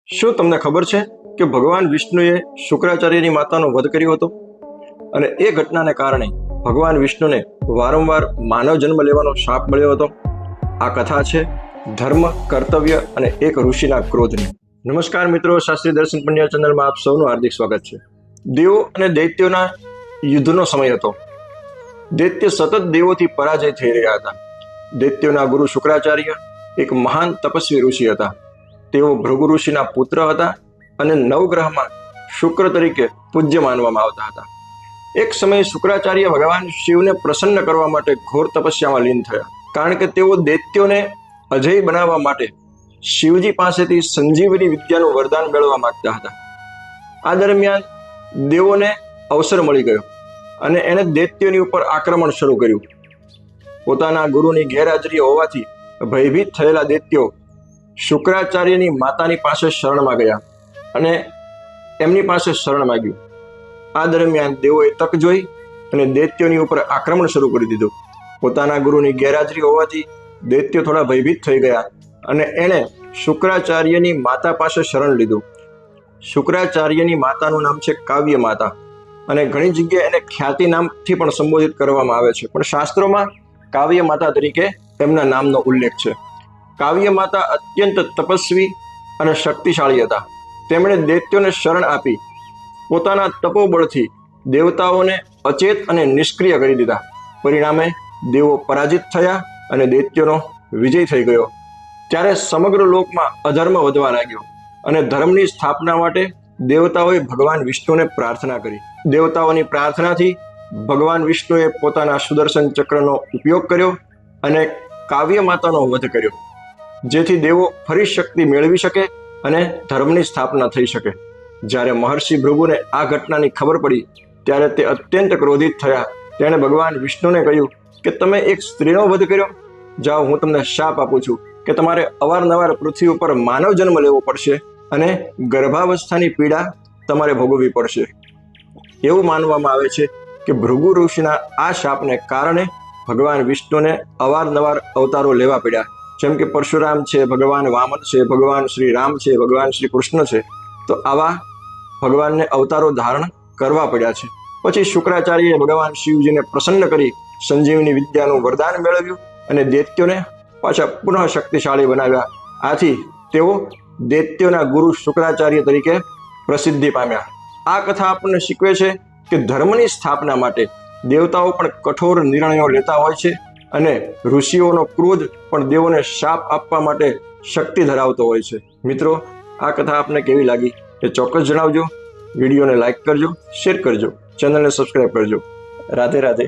શું તમને ખબર છે કે ભગવાન વિષ્ણુએ શુક્રાચાર્યની માતાનો વધ કર્યો હતો અને એ ઘટનાને કારણે ભગવાન વિષ્ણુને વારંવાર માનવ જન્મ લેવાનો શાપ મળ્યો હતો? આ કથા છે ધર્મ, કર્તવ્ય અને એક ઋષિના ક્રોધની. નમસ્કાર મિત્રો, શાસ્ત્રી દર્શન પંડ્યા ચેનલમાં આપ સૌનું હાર્દિક સ્વાગત છે. દેવો અને દૈત્યોના યુદ્ધનો સમય હતો. દૈત્ય સતત દેવોથી પરાજય થઈ રહ્યા હતા. દૈત્યોના ગુરુ શુક્રાચાર્ય એક મહાન તપસ્વી ઋષિ હતા. તેઓ ભૃગુ ઋષિના પુત્ર હતા અને નવગ્રહમાં શુક્ર તરીકે પૂજ્ય માનવામાં આવતા હતા. એક સમયે શુક્રાચાર્ય ભગવાન શિવને પ્રસન્ન કરવા માટે ઘોર તપસ્યામાં લીન થયા, કારણ કે તેઓ દૈત્યોને અજય બનાવવા માટે શિવજી પાસેથી સંજીવની વિદ્યાનું વરદાન મેળવવા માંગતા હતા. આ દરમિયાન દેવોને અવસર મળી ગયો અને એણે દૈત્યોની ઉપર આક્રમણ શરૂ કર્યું. પોતાના ગુરુની ગેરહાજરી હોવાથી ભયભીત થયેલા દૈત્યો શુક્રાચાર્યની માતાની પાસે શરણમાં ગયા અને એમની પાસે શરણ માંગ્યું. આ દરમિયાન દેવોએ તક જોઈ અને દૈત્યોની ઉપર આક્રમણ શરૂ કરી દીધું. પોતાના ગુરુની ગેરહાજરી હોવાથી દૈત્યો થોડા ભયભીત થઈ ગયા અને એણે શુક્રાચાર્યની માતા પાસે શરણ લીધું. શુક્રાચાર્યની માતાનું નામ છે કાવ્ય માતા અને ઘણી જગ્યાએ એને ખ્યાતિ નામથી પણ સંબોધિત કરવામાં આવે છે, પણ શાસ્ત્રોમાં કાવ્ય માતા તરીકે એમના નામનો ઉલ્લેખ છે. કાવ્ય માતા અત્યંત તપસ્વી અને શક્તિશાળી હતા. તેમણે દૈત્યોને શરણ આપી પોતાના તપોબળથી દેવતાઓને અચેત અને નિષ્ક્રિય કરી દીધા. પરિણામે દેવો પરાજિત થયા અને દૈત્યોનો વિજય થઈ ગયો. ત્યારે સમગ્ર લોકમાં અધર્મ વધવા લાગ્યો અને ધર્મની સ્થાપના માટે દેવતાઓએ ભગવાન વિષ્ણુને પ્રાર્થના કરી. દેવતાઓની પ્રાર્થનાથી ભગવાન વિષ્ણુએ પોતાના સુદર્શન ચક્રનો ઉપયોગ કર્યો અને કાવ્ય માતાનો વધ કર્યો, જેથી દેવો ફરી શક્તિ મેળવી શકે અને ધર્મની સ્થાપના થઈ શકે. જ્યારે મહર્ષિ ભૃગુને આ ઘટનાની ખબર પડી ત્યારે તે અત્યંત ક્રોધિત થયા. તેણે ભગવાન વિષ્ણુને કહ્યું કે તમે એક સ્ત્રીનો વધ કર્યો. જાઓ, હું તમને શાપ આપું છું કે તમારે અવારનવાર પૃથ્વી ઉપર માનવ જન્મ લેવો પડશે અને ગર્ભાવસ્થાની પીડા તમારે ભોગવવી પડશે. એવું માનવામાં આવે છે કે ભૃગુ ઋષિના આ શાપને કારણે ભગવાન વિષ્ણુને અવારનવાર અવતારો લેવા પડ્યા. જેમ કે પરશુરામ છે, ભગવાન વામન છે, ભગવાન શ્રી રામ છે, ભગવાન શ્રી કૃષ્ણ છે. તો આવા ભગવાનને અવતારો ધારણ કરવા પડ્યા છે. પછી શુક્રાચાર્યએ ભગવાન શિવજીને પ્રસન્ન કરી સંજીવની વિદ્યાનું વરદાન મેળવ્યું અને દૈત્યોને પાછા પુનઃ શક્તિશાળી બનાવ્યા. આથી તેઓ દૈત્યોના ગુરુ શુક્રાચાર્ય તરીકે પ્રસિદ્ધિ પામ્યા. આ કથા આપણને શીખવે છે કે ધર્મની સ્થાપના માટે દેવતાઓ પણ કઠોર નિર્ણયો લેતા હોય છે અને ઋષિઓનો ક્રોધ પણ દેવોને શાપ આપવા માટે શક્તિ ધરાવતો હોય છે. મિત્રો, આ કથા આપને કેવી લાગી એ ચોક્કસ જણાવજો. વિડીયોને લાઈક કરજો, શેર કરજો, ચેનલને સબસ્ક્રાઈબ કરજો. રાધે રાધે.